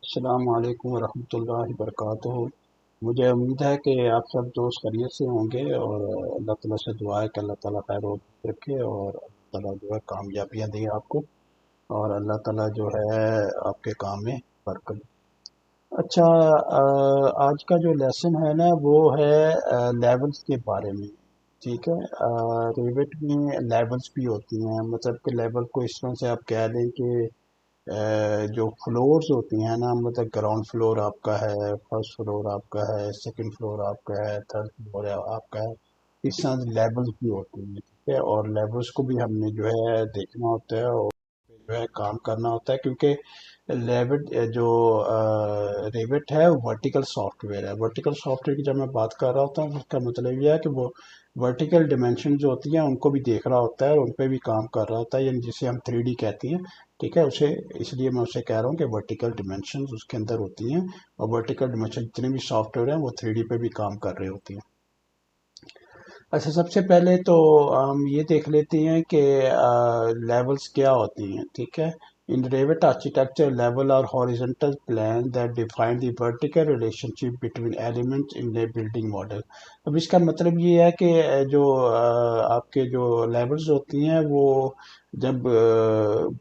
अस्सलाम वालेकुम वरहमतुल्लाहि वबरकातुहू। मुझे उम्मीद है कि आप सब दोस्त खैरियत से होंगे और अल्लाह ताला से दुआ है कि अल्लाह ताला खैर रखे और अल्लाह ताला जो है कामयाबियाँ दे आपको और अल्लाह ताला जो है आपके काम में बरकत। अच्छा, आज का जो लेसन है ना वो है लेवल्स के बारे में। ठीक है। रिविट में लेवल्स भी होती हैं, मतलब कि लेवल को इस तरह से आप कह लें कि जो फ्लोर्स होती हैं ना, मतलब ग्राउंड फ्लोर आपका है, फर्स्ट फ्लोर आपका है, सेकंड फ्लोर आपका है, थर्ड फ्लोर आपका है। इस तरह से लेवल्स भी होती हैं। ठीक है, और लेवल्स को भी हमने जो है देखना होता है और जो है काम करना होता है, क्योंकि रेविट जो रेविट है वो वर्टिकल सॉफ्टवेयर है। वर्टिकल सॉफ्टवेयर की जब मैं बात कर रहा होता हूँ उसका मतलब यह है कि वो वर्टिकल डिमेंशन जो होती हैं उनको भी देख रहा होता है और उन पे भी काम कर रहा होता है, यानी जिसे हम 3D कहती हैं। ठीक है, उसे इसलिए मैं उसे कह रहा हूँ कि वर्टिकल डिमेंशन उसके अंदर होती हैं और वर्टिकल डिमेंशन जितने भी सॉफ्टवेयर हैं वो 3D पे भी काम कर रहे होती हैं। अच्छा, सबसे पहले तो हम ये देख लेते हैं कि लेवल्स क्या होती हैं। ठीक है। इन Revit architecture, level are horizontal plane that define the vertical relationship between elements in a building model। अब इसका मतलब ये है कि जो आपके जो लेवल्स होती हैं वो जब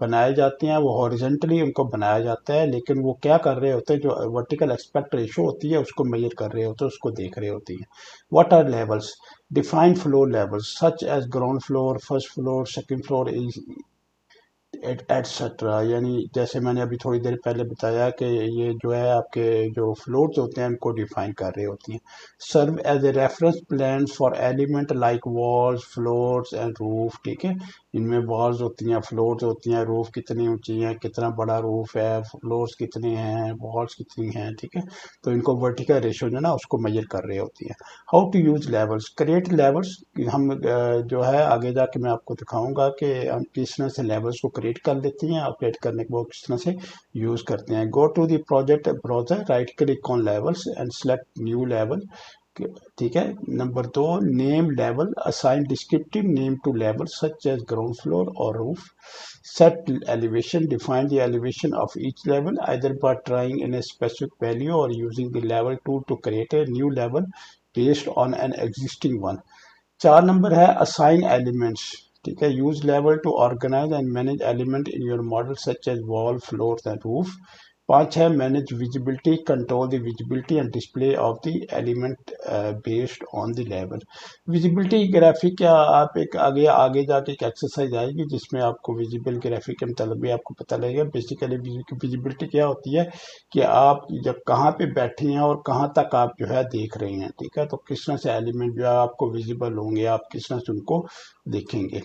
बनाए जाते हैं वो हॉरिजेंटली उनको बनाया जाता है, लेकिन वो क्या कर रहे होते हैं, जो वर्टिकल एस्पेक्ट रेशो होती है उसको मेजर कर रहे होते हैं, उसको देख रहे होती हैं। What are levels? Define floor levels such as ground floor, first floor, second floor, etcetera. यानी जैसे मैंने अभी थोड़ी देर पहले बताया कि ये जो है आपके जो फ्लोर्स होते हैं उनको डिफाइन कर रही होती हैं। Serve as a reference plan for element like walls, floors and roof. ठीक है, इनमें वॉल्स होती हैं, फ्लोर्स होती हैं, रूफ कितनी ऊंची है, कितना बड़ा रूफ है, फ्लोर्स कितने हैं, वॉल्स कितनी हैं। ठीक है, तो इनको वर्टिकल रेशो जो है ना उसको मेजर कर रही होती है। How to use levels? Create levels. हम जो है आगे जाके मैं आपको दिखाऊंगा कि हम किस तरह से लेवल्स को क्रिएट कर लेते हैं और क्रिएट करने के बाद किस तरह से यूज करते हैं। Go to the project browser, right click on levels and select new level. ठीक है। नंबर दो, name level, assign descriptive name to level such as ground floor और roof. Set elevation, define the elevation of each level either by trying in a specific value or using the level tool to create a new level based on an existing one। 4 number है assign elements. ठीक है, use level to organize and manage element in your model such as wall, floor and roof. 5 है manage visibility, control the visibility and display of the element based on the level. Visibility graphic क्या, आप एक आगे आगे जाके एक exercise आएगी जिसमें आपको विजिबल ग्राफिक के मतलब भी आपको पता लगेगा। बेसिकली विजिबिलिटी क्या होती है कि आप जब कहाँ पे बैठे हैं और कहाँ तक आप जो है देख रहे हैं। ठीक है, तो किस तरह से एलिमेंट जो है आपको विजिबल होंगे, आप किस तरह से उनको देखेंगे।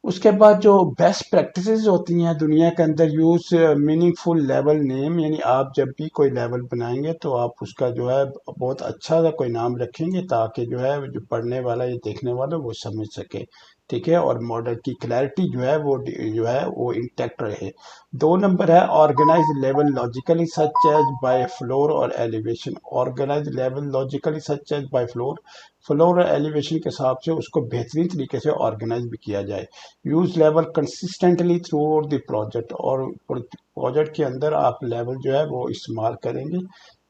उसके बाद जो बेस्ट प्रैक्टिसेस होती हैं दुनिया के अंदर, यूज मीनिंगफुल लेवल नेम, यानी आप जब भी कोई लेवल बनाएंगे तो आप उसका जो है बहुत अच्छा सा कोई नाम रखेंगे ताकि जो है जो पढ़ने वाला या देखने वाला वो समझ सके। ठीक है, और मॉडल की क्लैरिटी जो है वो इंटैक्ट रहे। 2 नंबर है organise level logically such as by floor और elevation. Organise level logically such as by floor, floor और एलिवेशन के हिसाब से उसको बेहतरीन तरीके से ऑर्गेनाइज भी किया जाए। Use level consistently through out the project, और प्रोजेक्ट के अंदर आप लेवल जो है वो इस्तेमाल करेंगे।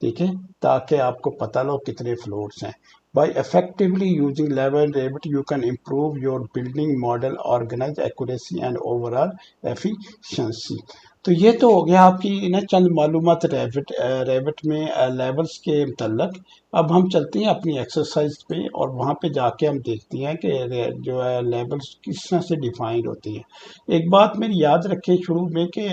ठीक है, ताकि आपको पता लो कितने फ्लोर्स हैं। By effectively using level Revit, you can improve your building model, organize accuracy and overall efficiency। तो ये तो हो गया आपकी ना चंद मालूमात रेविट रेविट में लेवल्स के मतलब। अब हम चलते हैं अपनी एक्सरसाइज पे और वहाँ पे जाके हम देखते हैं कि जो है लेवल्स किस तरह से डिफाइंड होती है। एक बात मेरी याद रखें शुरू में कि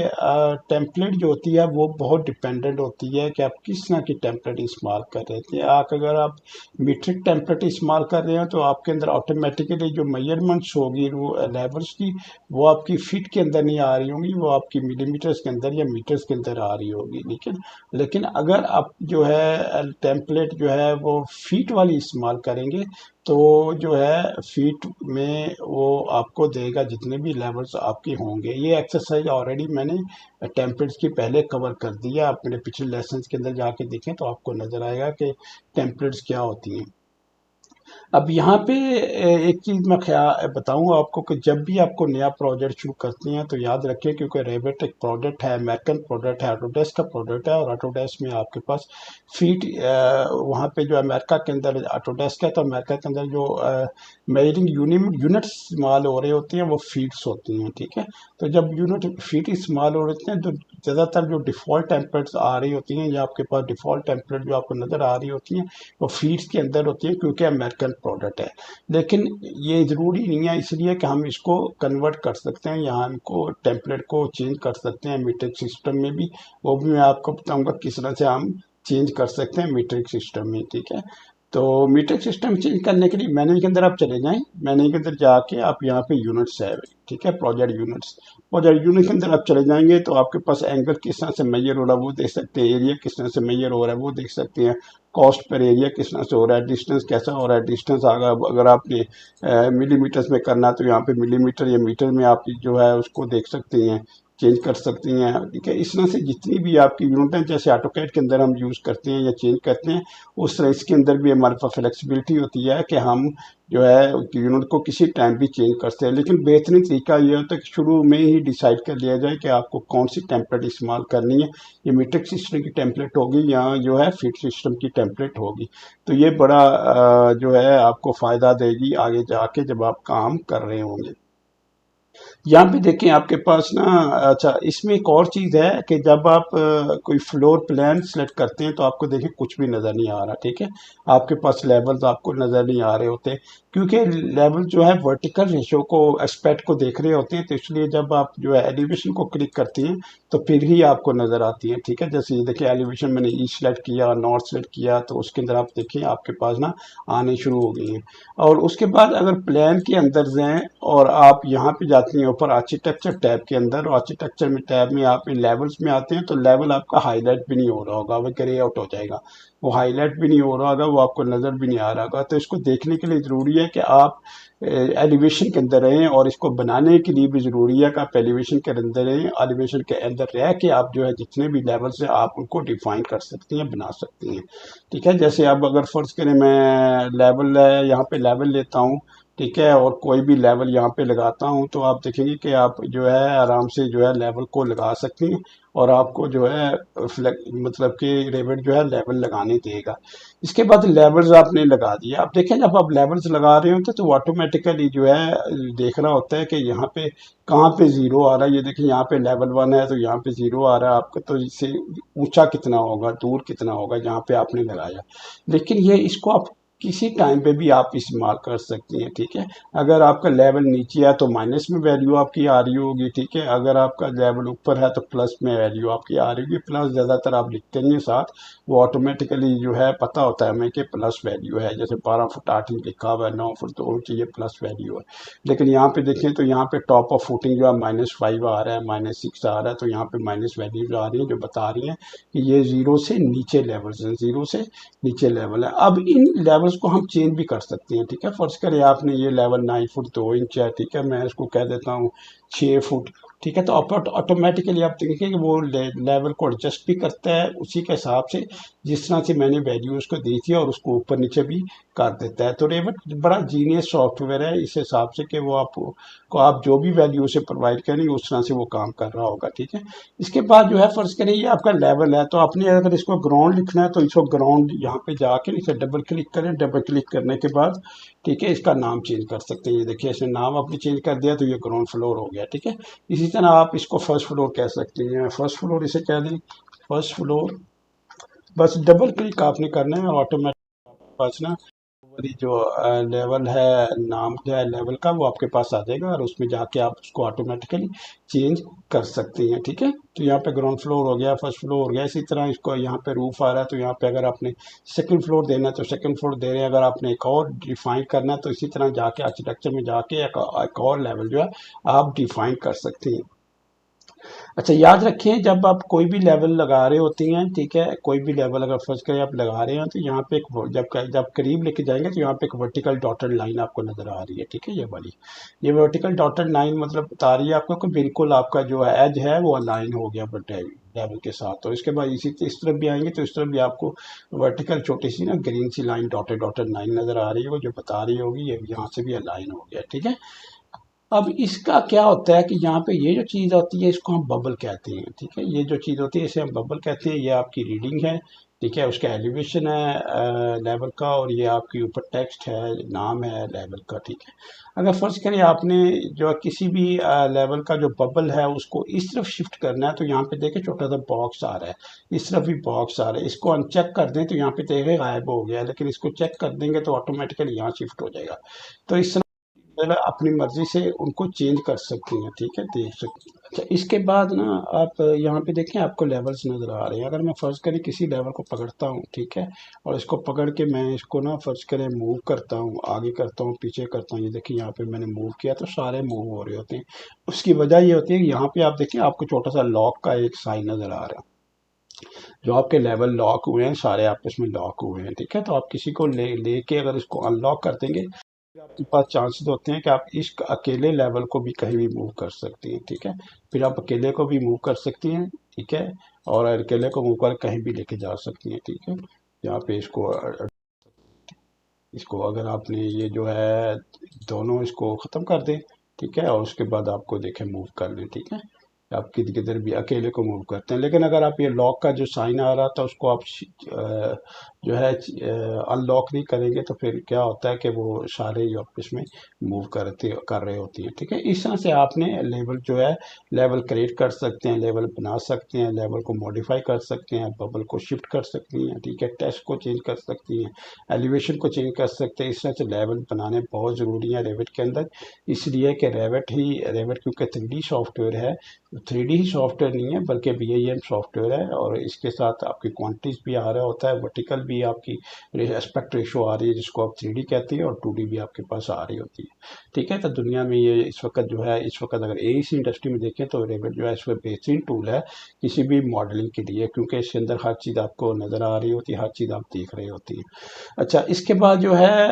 टेम्पलेट जो होती है वो बहुत डिपेंडेंट होती है कि आप किस तरह की टेम्पलेट इस्तेमाल कर रहे थे। अगर आप मीट्रिक टेम्पलेट इस्तेमाल कर रहे हो तो आपके अंदर ऑटोमेटिकली जो मेजरमेंट्स होगी वो लेवल्स की, वो आपकी फीट के अंदर नहीं आ रही होंगी, वो आपकी मिलीमीटर्स के अंदर या मीटर्स के अंदर आ रही होगी। लेकिन लेकिन अगर आप जो है टेम्पलेट जो है वो फीट वाली इस्तेमाल करेंगे तो जो है फीट में वो आपको देगा जितने भी लेवल्स आपके होंगे। ये एक्सरसाइज ऑलरेडी मैंने टेम्पलेट्स की पहले कवर कर दिया, आप मेरे पिछले लेसन के अंदर जाके देखें तो आपको नजर आएगा कि टेम्पलेट्स क्या होती हैं। अब यहाँ पे एक चीज़ मैं ख्याल बताऊँ आपको कि जब भी आपको नया प्रोजेक्ट शुरू करते हैं तो याद रखिए, क्योंकि रेविट एक प्रोडक्ट है, अमेरिकन प्रोडक्ट है, ऑटोडेस्क का प्रोडक्ट है, और ऑटोडेस्क में आपके पास फीट वहाँ पे जो अमेरिका के अंदर ऑटोडेस्क है, तो अमेरिका के अंदर जो मेजरिंग यूनिट्स इस्तेमाल हो रहे होती हैं वो फीट्स होती हैं, ठीक है। तो जब यूनिट फीट इस्तेमाल हो रहे हैं तो ज़्यादातर जो डिफ़ॉल्ट टेम्पलेट्स आ रही होती हैं, या आपके पास डिफ़ॉल्ट टेम्पलेट जो आपको नज़र आ रही होती हैं, वो फीड्स के अंदर होती है, क्योंकि अमेरिकन प्रोडक्ट है। लेकिन ये ज़रूरी नहीं है, इसलिए कि हम इसको कन्वर्ट कर सकते हैं, यहाँ हमको टेम्पलेट को चेंज कर सकते हैं मीट्रिक सिस्टम में भी। वो भी मैं आपको बताऊंगा किस तरह से हम चेंज कर सकते हैं मीट्रिक सिस्टम में, ठीक है। तो मीट्रिक सिस्टम चेंज करने के लिए मैनेज के अंदर आप चले जाएं, मैनेज के अंदर जाके आप यहाँ पे यूनिट्स है, ठीक है, प्रोजेक्ट यूनिट्स। प्रोजेक्ट यूनिट के अंदर आप चले जाएंगे तो आपके पास एंगल किस तरह से मेजर हो रहा है वो देख सकते हैं, एरिया किस तरह से मेजर हो रहा है वो देख सकते हैं, कॉस्ट पर एरिया किस तरह से हो रहा है, डिस्टेंस कैसा हो रहा है, डिस्टेंस अगर आपने मिलीमीटर्स में करना है तो यहाँ पे मिलीमीटर या मीटर में आप जो है उसको देख सकते हैं, चेंज कर सकती हैं, ठीक है। इस तरह से जितनी भी आपकी यूनिट है, जैसे ऑटोकैड के अंदर हम यूज़ करते हैं या चेंज करते हैं, उस तरह इसके अंदर भी हमारे पास फ्लेक्सिबिलिटी होती है कि हम जो है यूनिट को किसी टाइम भी चेंज कर सकते हैं। लेकिन बेहतरीन तरीका ये होता है कि शुरू में ही डिसाइड कर लिया जाए कि आपको कौन सी टेम्पलेट इस्तेमाल करनी है, ये मीट्रिक सिस्टम की टेम्पलेट होगी या जो है फीट सिस्टम की टेम्पलेट होगी। तो ये बड़ा जो है आपको फ़ायदा देगी आगे जाके जब आप काम कर रहे होंगे। यहाँ पे देखें आपके पास ना, अच्छा इसमें एक और चीज़ है कि जब आप कोई फ्लोर प्लान सेलेक्ट करते हैं तो आपको देखें कुछ भी नज़र नहीं आ रहा, ठीक है। आपके पास लेवल्स आपको नज़र नहीं आ रहे होते, क्योंकि लेवल जो है वर्टिकल रेशो को एस्पेक्ट को देख रहे होते हैं, तो इसलिए जब आप जो है एलिवेशन को क्लिक करती हैं तो फिर ही आपको नज़र आती है, ठीक है। जैसे ये देखिए एलिवेशन मैंने ईस्ट सेलेक्ट किया, नॉर्थ सेलेक्ट किया, तो उसके अंदर आप देखिए आपके पास ना आने शुरू हो गई हैं। और उसके बाद अगर प्लान के अंदर जाएं और आप यहाँ पे जाती हैं ऊपर आर्किटेक्चर टैब के अंदर, और आर्किटेक्चर में टैब में आप इन लेवल्स में आते हैं, तो लेवल आपका हाईलाइट भी नहीं हो रहा होगा, वो ग्रे आउट हो जाएगा, वो हाईलाइट भी नहीं हो रहा होगा, वो आपको नज़र भी नहीं आ रहा होगा। तो इसको देखने के लिए ज़रूरी है कि आप एलिवेशन के अंदर रहें, और इसको बनाने के लिए भी ज़रूरी है कि आप एलिवेशन के अंदर रहें। एलिवेशन के अंदर रह के आप जो है जितने भी लेवल्स हैं आप उनको डिफाइन कर सकती हैं, बना सकती हैं, ठीक है। जैसे अब अगर फ़र्ज़ करें मैं लेवल है, यहाँ पे लेवल लेता हूँ, ठीक है, और कोई भी लेवल यहाँ पे लगाता हूँ, तो आप देखेंगे कि आप जो है आराम से जो है लेवल को लगा सकती हैं, और आपको जो है मतलब कि रेविट जो है लेवल लगाने देगा। इसके बाद लेवल्स आपने लगा दिए, आप देखें जब आप लेवल्स लगा रहे होते हैं तो ऑटोमेटिकली जो है देख रहा होता है कि यहाँ पे कहाँ पे ज़ीरो आ रहा है। ये देखिए यहाँ पे लेवल 1 है तो यहाँ पे ज़ीरो आ रहा है आपका, तो इससे ऊंचा कितना होगा, दूर कितना होगा जहाँ पे आपने लगाया। लेकिन ये इसको आप किसी टाइम पे भी आप इस्तेमाल कर सकती हैं, ठीक है। अगर आपका लेवल नीचे है तो माइनस में वैल्यू आपकी आ रही होगी, ठीक है। अगर आपका लेवल ऊपर है तो प्लस में वैल्यू आपकी आ रही होगी। प्लस ज़्यादातर आप लिखते नहीं हैं साथ, वो ऑटोमेटिकली जो है पता होता है हमें कि प्लस वैल्यू है, जैसे 12 फुट 8 इंच लिखा हुआ है, 9 फुट, तो ये प्लस वैल्यू है। लेकिन यहाँ पे देखें तो यहाँ पे टॉप ऑफ फुटिंग जो है -5 आ रहा है, -6 आ रहा है, तो यहाँ पे माइनस वैल्यूज आ रही है जो बता रही हैं कि ये ज़ीरो से नीचे लेवल्स हैं, ज़ीरो से नीचे लेवल है। अब इन लेवल्स को हम चेंज भी कर सकते हैं, ठीक है। फर्ज करें आपने ये लेवल 9 फुट 2 इंच है, ठीक है, मैं इसको कह देता हूँ 6 फुट, ठीक है। तो ऑटोमेटिकली आप देखेंगे कि वो लेवल को एडजस्ट भी करता है उसी के हिसाब से जिस तरह से मैंने वैल्यू उसको दी थी, और उसको ऊपर नीचे भी कर देता है। तो रेवट बड़ा जीनियस सॉफ्टवेयर है इस हिसाब से कि वो आपको को आप जो भी वैल्यू उसे प्रोवाइड करेंगे उस तरह से वो काम कर रहा होगा, ठीक है। इसके बाद जो है फर्ज करें ये आपका लेवल है, तो आपने अगर इसको ग्राउंड लिखना है तो इसको ग्राउंड यहाँ पे जाके इसे डबल क्लिक करें, डबल क्लिक करने के बाद ठीक है इसका नाम चेंज कर सकते हैं। ये देखिए इसने नाम आपने चेंज कर दिया तो ये ग्राउंड फ्लोर हो गया, ठीक है। इसी तरह आप इसको फर्स्ट फ्लोर कह सकते हैं, फर्स्ट फ्लोर इसे कह दें, फर्स्ट फ्लोर। बस डबल क्लिक आपने करना है और ऑटोमेटिक पास ना वाली जो लेवल है, नाम जो है लेवल का, वो आपके पास आ जाएगा, और उसमें जाके आप उसको ऑटोमेटिकली चेंज कर सकते हैं, ठीक है। तो यहाँ पे ग्राउंड फ्लोर हो गया, फर्स्ट फ्लोर हो गया। इसी तरह इसको यहाँ पे रूफ आ रहा है तो यहाँ पे अगर आपने सेकंड फ्लोर देना है तो सेकंड फ्लोर दे रहे हैं, अगर आपने एक और डिफाइन करना है तो इसी तरह जाके आर्किटेक्चर में जाके एक और लेवल जो है आप डिफाइन कर सकते हैं। अच्छा याद रखें जब आप कोई भी लेवल लगा रहे होती हैं, ठीक है, कोई भी लेवल अगर फर्ज करें आप लगा रहे हैं तो यहाँ पे एक जब करीब लेके जाएंगे तो यहाँ पे एक वर्टिकल डॉटेड लाइन आपको नजर आ रही है, ठीक है। ये वाली ये वर्टिकल डॉटेड लाइन मतलब बता रही है आपको कि बिल्कुल आपका जो एज है वो अलाइन हो गया लेवल के साथ। और इसके बाद इस तरफ भी आएंगे तो इस तरफ भी आपको वर्टिकल छोटी सी ना ग्रीन सी लाइन डॉटेड डॉटेड लाइन नज़र आ रही होगी, जो बता रही होगी ये यहाँ से भी अलाइन हो गया, ठीक है। अब इसका क्या होता है कि यहाँ पे ये जो चीज़ होती है इसको हम बबल कहते हैं, ठीक है। ये जो चीज़ होती है इसे हम बबल कहते हैं। ये आपकी रीडिंग है, ठीक है, उसका एलिवेशन है लेवल का, और ये आपके ऊपर टेक्स्ट है, नाम है लेवल का, ठीक है। अगर फर्ज करें आपने जो किसी भी लेवल का जो बबल है उसको इस तरफ शिफ्ट करना है, तो यहाँ पे देखें छोटा सा बॉक्स आ रहा है, इस तरफ भी बॉक्स आ रहा है। इसको अनचेक कर दें तो यहाँ पे देखें गायब हो गया है, लेकिन इसको चेक कर देंगे तो ऑटोमेटिकली यहाँ शिफ्ट हो जाएगा। तो इस तरह अपनी मर्जी से उनको चेंज कर सकती हैं, ठीक है, देख सकते हैं। अच्छा, इसके बाद ना आप यहाँ पे देखें आपको लेवल्स नज़र आ रहे हैं। अगर मैं फ़र्ज़ करें किसी लेवल को पकड़ता हूँ, ठीक है, और इसको पकड़ के मैं इसको ना फ़र्ज़ करें मूव करता हूँ, आगे करता हूँ, पीछे करता हूँ, ये देखिए यहाँ पे मैंने मूव किया तो सारे मूव हो रहे होते हैं। उसकी वजह ये होती है कि यहाँ पे आप देखें आपको छोटा सा लॉक का एक साइन नज़र आ रहा है। जो आपके लेवल लॉक हुए हैं सारे आपस में लॉक हुए हैं, ठीक है। तो आप किसी को लेके अगर इसको अनलॉक कर देंगे, फिर आपके पास चांसेस होते हैं कि आप इस अकेले लेवल को भी कहीं भी मूव कर सकती हैं, ठीक है। फिर आप अकेले को भी मूव कर सकती हैं, ठीक है, और अकेले को मूव कर कहीं भी लेके जा सकती हैं, ठीक है। यहाँ पे इसको अगर आपने ये जो है दोनों इसको ख़त्म कर दें, ठीक है, और उसके बाद आपको देखें मूव कर लें, ठीक है। आप किधर भी अकेले को मूव करते हैं। लेकिन अगर आप ये लॉक का जो साइन आ रहा था उसको आप जो है अनलॉक नहीं करेंगे तो फिर क्या होता है कि वो सारे ही आपस में मूव कर रहे होती हैं, ठीक है। इस तरह से आपने लेवल जो है लेवल क्रिएट कर सकते हैं, लेवल बना सकते हैं, लेवल को मॉडिफाई कर सकते हैं, बबल को शिफ्ट कर सकती हैं, ठीक है, टेक्स्ट को चेंज कर सकती हैं, एलिवेशन को चेंज कर सकते हैं। इस तरह से लेवल बनाने बहुत ज़रूरी है रेविट के अंदर, इसलिए कि रेविट क्योंकि 3D सॉफ्टवेयर है, 3D ही सॉफ्टवेयर नहीं है बल्कि BIM सॉफ्टवेयर है, और इसके साथ आपकी क्वांटिटीज भी आ रहा होता है, वर्टिकल भी आपकी एस्पेक्ट रेशो आ रही है जिसको आप 3D कहते हैं, और 2D भी आपके पास आ रही होती है, ठीक है। तो दुनिया में ये इस वक्त अगर AEC इंडस्ट्री में देखें तो रेविट जो है इस वक्त बेहतरीन टूल है किसी भी मॉडलिंग के लिए, क्योंकि इसके अंदर हर चीज़ आपको नज़र आ रही होती है, हर चीज़ आप देख रही होती है। अच्छा, इसके बाद जो है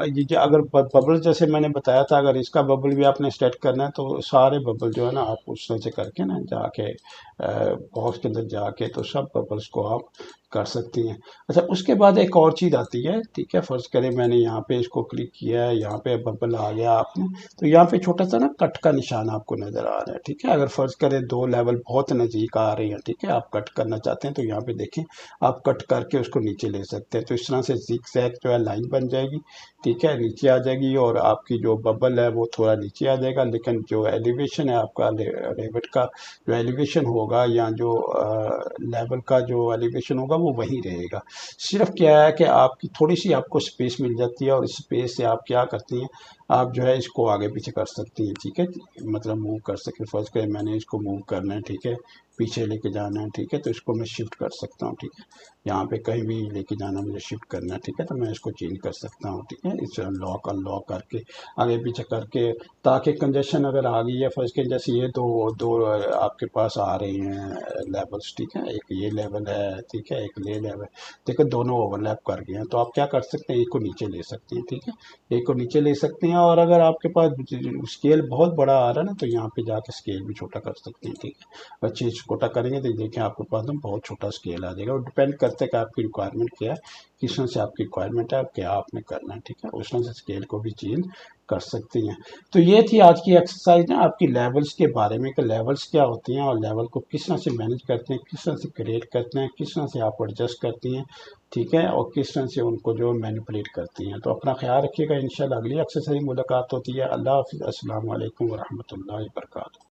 ये जो अगर बबल जैसे मैंने बताया था, अगर इसका बबल भी आपने सेट करना है तो सारे बबल जो है ना आप उस तरह से करके ना जाके बॉक्स के अंदर जाके तो सब बबल्स को आप कर सकती हैं। अच्छा, उसके बाद एक और चीज़ आती है, ठीक है, फ़र्ज़ करें मैंने यहाँ पे इसको क्लिक किया है, यहाँ पे बबल आ गया आपने, तो यहाँ पे छोटा सा ना कट का निशान आपको नज़र आ रहा है, ठीक है। अगर फ़र्ज़ करें दो लेवल बहुत नज़दीक आ रहे हैं, ठीक है, आप कट करना चाहते हैं तो यहाँ पे देखें आप कट करके उसको नीचे ले सकते हैं। तो इस तरह से ज़िगज़ैग जो है लाइन बन जाएगी, ठीक है, नीचे आ जाएगी, और आपकी जो बबल है वो थोड़ा नीचे आ जाएगा, लेकिन जो एलिवेशन है आपका रेविट का जो एलिवेशन होगा या जो लेवल का जो एलिवेशन होगा वो वहीं रहेगा। सिर्फ क्या है कि आपकी थोड़ी सी आपको स्पेस मिल जाती है, और इस स्पेस से आप क्या करती हैं, आप जो है इसको आगे पीछे कर सकती हैं, ठीक है, मतलब मूव कर सकते हैं। फर्स्ट करें मैंने इसको मूव करना है, ठीक है, पीछे लेके जाना है, ठीक है, तो इसको मैं शिफ्ट कर सकता हूँ, ठीक है। यहाँ पे कहीं भी लेके जाना मुझे शिफ्ट करना है, ठीक है, तो मैं इसको चेंज कर सकता हूँ, ठीक है, इस लॉक अनलॉक करके आगे पीछे करके, ताकि कंजेशन अगर आ गई है फर्स्ट के जैसे ये दो दो आपके पास आ रहे हैं लेवल्स, ठीक है, एक ये लेवल है, ठीक है, एक ये लेवल, ठीक है, दोनों ओवरलैप कर गए हैं, तो आप क्या कर सकते हैं, एक को नीचे ले सकते हैं, ठीक है, एक को नीचे ले सकते हैं। और अगर आपके पास स्केल बहुत बड़ा आ रहा है ना तो यहाँ पे जाके स्केल भी छोटा कर सकते हैं, ठीक है। चीज़ छोटा करेंगे तो देखिए आपके पास ना बहुत छोटा स्केल आ जाएगा, और डिपेंड करता है कि आपकी रिक्वायरमेंट क्या है, किस तरह से आपकी रिक्वायरमेंट है, क्या आपने करना है, ठीक है, उस तरह से स्केल को भी चेंज कर सकती हैं। तो ये थी आज की एक्सरसाइज ना आपकी लेवल्स के बारे में कि लेवल्स क्या होती हैं, और लेवल को किस तरह से मैनेज करते हैं, किस तरह से क्रिएट करते हैं, किस तरह से आप एडजस्ट करती हैं, ठीक है, और किस तरह से उनको जो मैनिपुलेट करती हैं। तो अपना ख्याल रखिएगा, इंशाल्लाह अगली एक्सरसाइज मुलाकात होती है। अल्लाह हाफिज़, अस्सलाम वालेकुम वरहमतुल्लाहि वबरकातुहू।